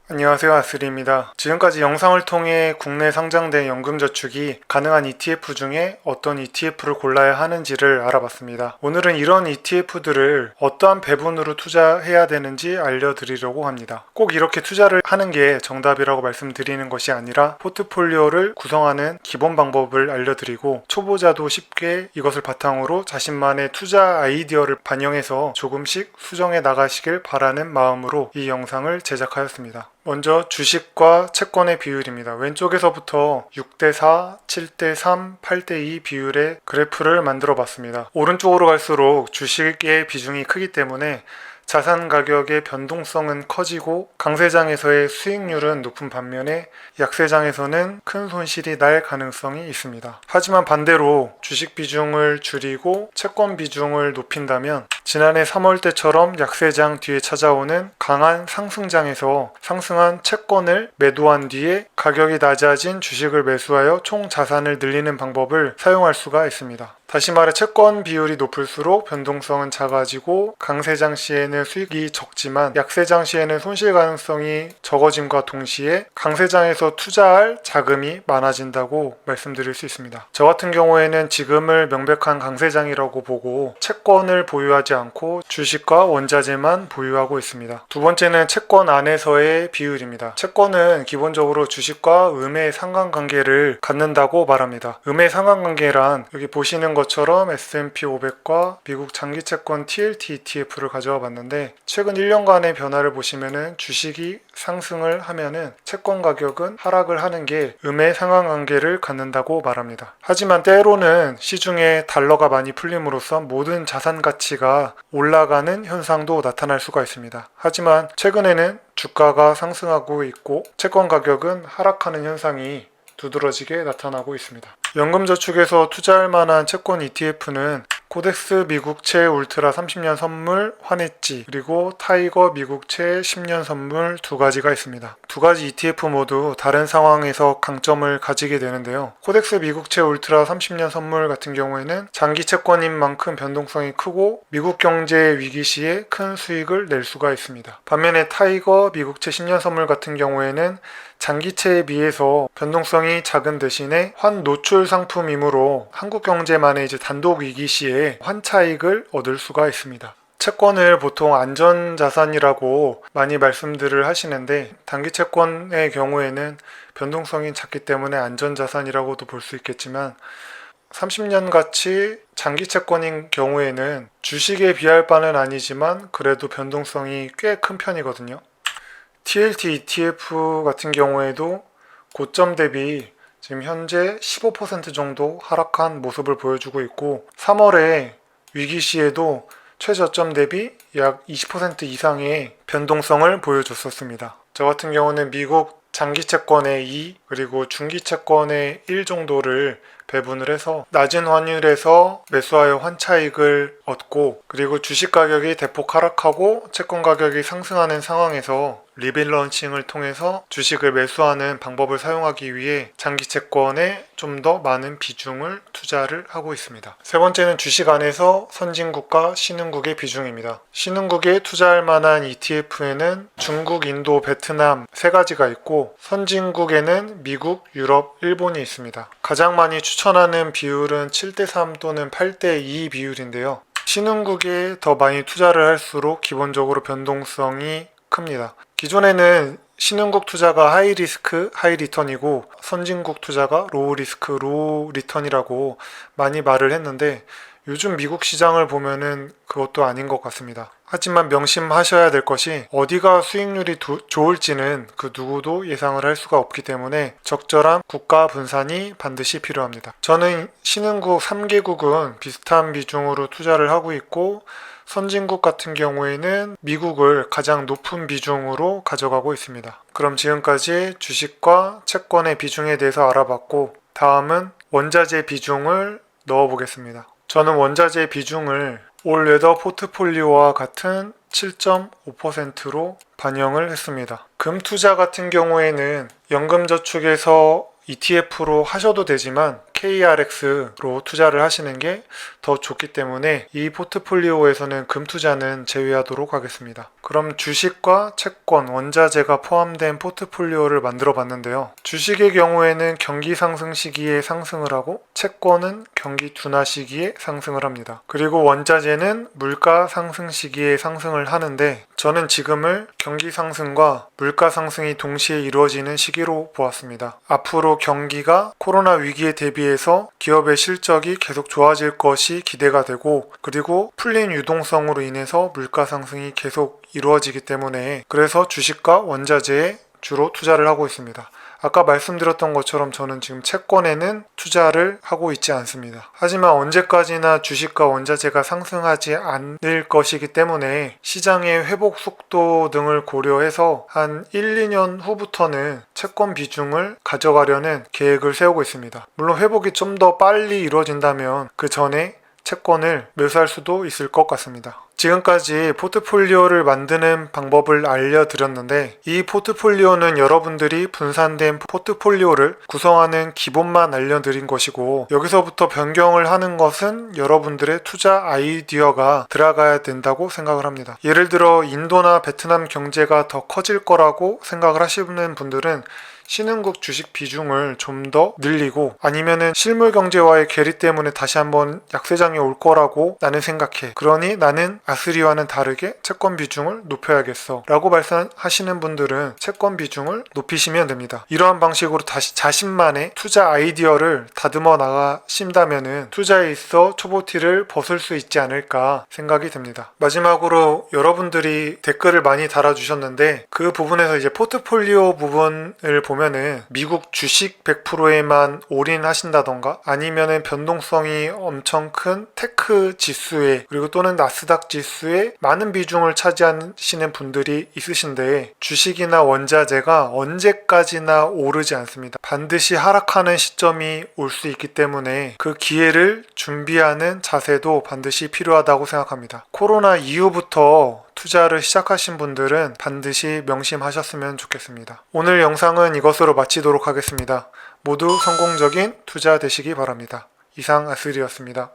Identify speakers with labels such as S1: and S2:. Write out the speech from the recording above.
S1: 안녕하세요, 아스리입니다. 지금까지 영상을 통해 국내 상장된 연금저축이 가능한 ETF 중에 어떤 ETF를 골라야 하는지를 알아봤습니다. 오늘은 이런 ETF들을 어떠한 배분으로 투자해야 되는지 알려드리려고 합니다. 꼭 이렇게 투자를 하는 게 정답이라고 말씀드리는 것이 아니라 포트폴리오를 구성하는 기본 방법을 알려드리고 초보자도 쉽게 이것을 바탕으로 자신만의 투자 아이디어를 반영해서 조금씩 수정해 나가시길 바라는 마음으로 이 영상을 제작하였습니다. 먼저 주식과 채권의 비율입니다. 왼쪽에서부터 6대4, 7대3, 8대2 비율의 그래프를 만들어 봤습니다. 오른쪽으로 갈수록 주식의 비중이 크기 때문에 자산 가격의 변동성은 커지고 강세장에서의 수익률은 높은 반면에 약세장에서는 큰 손실이 날 가능성이 있습니다. 하지만 반대로 주식 비중을 줄이고 채권 비중을 높인다면 지난해 3월 때처럼 약세장 뒤에 찾아오는 강한 상승장에서 상승한 채권을 매도한 뒤에 가격이 낮아진 주식을 매수하여 총 자산을 늘리는 방법을 사용할 수가 있습니다. 다시 말해 채권 비율이 높을수록 변동성은 작아지고 강세장 시에는 수익이 적지만 약세장 시에는 손실 가능성이 적어짐과 동시에 강세장에서 투자할 자금이 많아진다고 말씀드릴 수 있습니다. 저 같은 경우에는 지금을 명백한 강세장이라고 보고 채권을 보유하지 않고 주식과 원자재만 보유하고 있습니다. 두 번째는 채권 안에서의 비율입니다. 채권은 기본적으로 주식과 음의 상관관계를 갖는다고 말합니다. 음의 상관관계란 여기 보시는 것처럼 S&P 500과 미국 장기채권 TLT ETF를 가져와 봤는데 최근 1년간의 변화를 보시면은 주식이 상승을 하면은 채권 가격은 하락을 하는 게 음의 상관관계를 갖는다고 말합니다. 하지만 때로는 시중에 달러가 많이 풀림으로써 모든 자산 가치가 올라가는 현상도 나타날 수가 있습니다. 하지만 최근에는 주가가 상승하고 있고 채권 가격은 하락하는 현상이 두드러지게 나타나고 있습니다. 연금저축에서 투자할 만한 채권 ETF는 코덱스 미국채 울트라 30년 선물 환해지 그리고 타이거 미국채 10년 선물 두 가지가 있습니다. 두 가지 ETF 모두 다른 상황에서 강점을 가지게 되는데요. 코덱스 미국채 울트라 30년 선물 같은 경우에는 장기 채권인 만큼 변동성이 크고 미국 경제 위기 시에 큰 수익을 낼 수가 있습니다. 반면에 타이거 미국채 10년 선물 같은 경우에는 장기채에 비해서 변동성이 작은 대신에 환 노출 상품이므로 한국 경제만의 이제 단독 위기 시에 환차익을 얻을 수가 있습니다. 채권을 보통 안전자산이라고 많이 말씀들을 하시는데 단기 채권의 경우에는 변동성이 작기 때문에 안전자산이라고도 볼 수 있겠지만 30년 가치 장기 채권인 경우에는 주식에 비할 바는 아니지만 그래도 변동성이 꽤 큰 편이거든요. TLT ETF 같은 경우에도 고점 대비 지금 현재 15% 정도 하락한 모습을 보여주고 있고 3월에 위기 시에도 최저점 대비 약 20% 이상의 변동성을 보여줬었습니다. 저 같은 경우는 미국 장기 채권의 2 그리고 중기 채권의 1 정도를 배분을 해서 낮은 환율에서 매수하여 환차익을 얻고 그리고 주식 가격이 대폭 하락하고 채권 가격이 상승하는 상황에서 리밸런싱을 통해서 주식을 매수하는 방법을 사용하기 위해 장기 채권에 좀 더 많은 비중을 투자를 하고 있습니다. 세 번째는 주식 안에서 선진국과 신흥국의 비중입니다. 신흥국에 투자할 만한 ETF에는 중국, 인도, 베트남 세 가지가 있고 선진국에는 미국, 유럽, 일본이 있습니다. 가장 많이 추천하는 비율은 7대3 또는 8대2 비율인데요. 신흥국에 더 많이 투자를 할수록 기본적으로 변동성이 큽니다. 기존에는 신흥국 투자가 하이 리스크, 하이 리턴이고 선진국 투자가 로우 리스크, 로우 리턴이라고 많이 말을 했는데 요즘 미국 시장을 보면은 그것도 아닌 것 같습니다. 하지만 명심하셔야 될 것이 어디가 수익률이 좋을지는 그 누구도 예상을 할 수가 없기 때문에 적절한 국가 분산이 반드시 필요합니다. 저는 신흥국 3개국은 비슷한 비중으로 투자를 하고 있고 선진국 같은 경우에는 미국을 가장 높은 비중으로 가져가고 있습니다. 그럼 지금까지 주식과 채권의 비중에 대해서 알아봤고 다음은 원자재 비중을 넣어 보겠습니다. 저는 원자재 비중을 올웨더 포트폴리오와 같은 7.5%로 반영을 했습니다. 금 투자 같은 경우에는 연금저축에서 ETF로 하셔도 되지만 KRX로 투자를 하시는 게 더 좋기 때문에 이 포트폴리오에서는 금 투자는 제외하도록 하겠습니다. 그럼 주식과 채권, 원자재가 포함된 포트폴리오를 만들어 봤는데요. 주식의 경우에는 경기 상승 시기에 상승을 하고 채권은 경기 둔화 시기에 상승을 합니다. 그리고 원자재는 물가 상승 시기에 상승을 하는데 저는 지금을 경기 상승과 물가 상승이 동시에 이루어지는 시기로 보았습니다. 앞으로 경기가 코로나 위기에 대비해서 기업의 실적이 계속 좋아질 것이 기대가 되고 그리고 풀린 유동성으로 인해서 물가 상승이 계속 이루어지기 때문에 그래서 주식과 원자재에 주로 투자를 하고 있습니다. 아까 말씀드렸던 것처럼 저는 지금 채권에는 투자를 하고 있지 않습니다. 하지만 언제까지나 주식과 원자재가 상승하지 않을 것이기 때문에 시장의 회복 속도 등을 고려해서 한 1, 2년 후부터는 채권 비중을 가져가려는 계획을 세우고 있습니다. 물론 회복이 좀 더 빨리 이루어진다면 그 전에 채권을 매수할 수도 있을 것 같습니다. 지금까지 포트폴리오를 만드는 방법을 알려드렸는데 이 포트폴리오는 여러분들이 분산된 포트폴리오를 구성하는 기본만 알려드린 것이고 여기서부터 변경을 하는 것은 여러분들의 투자 아이디어가 들어가야 된다고 생각을 합니다. 예를 들어 인도나 베트남 경제가 더 커질 거라고 생각을 하시는 분들은 신흥국 주식 비중을 좀 더 늘리고 아니면은 실물 경제와의 괴리 때문에 다시 한번 약세장이 올 거라고 나는 생각해. 그러니 나는 아스리와는 다르게 채권 비중을 높여야겠어 라고 말씀하시는 분들은 채권 비중을 높이시면 됩니다. 이러한 방식으로 다시 자신만의 투자 아이디어를 다듬어 나가신다면은 투자에 있어 초보티를 벗을 수 있지 않을까 생각이 듭니다. 마지막으로 여러분들이 댓글을 많이 달아주셨는데 그 부분에서 이제 포트폴리오 부분을 보면은 미국 주식 100%에만 올인하신다던가 아니면은 변동성이 엄청 큰 테크 지수에 그리고 또는 나스닥 지수에 많은 비중을 차지하시는 분들이 있으신데 주식이나 원자재가 언제까지나 오르지 않습니다. 반드시 하락하는 시점이 올 수 있기 때문에 그 기회를 준비하는 자세도 반드시 필요하다고 생각합니다. 코로나 이후부터 투자를 시작하신 분들은 반드시 명심하셨으면 좋겠습니다. 오늘 영상은 이것으로 마치도록 하겠습니다. 모두 성공적인 투자 되시기 바랍니다. 이상 아스리였습니다.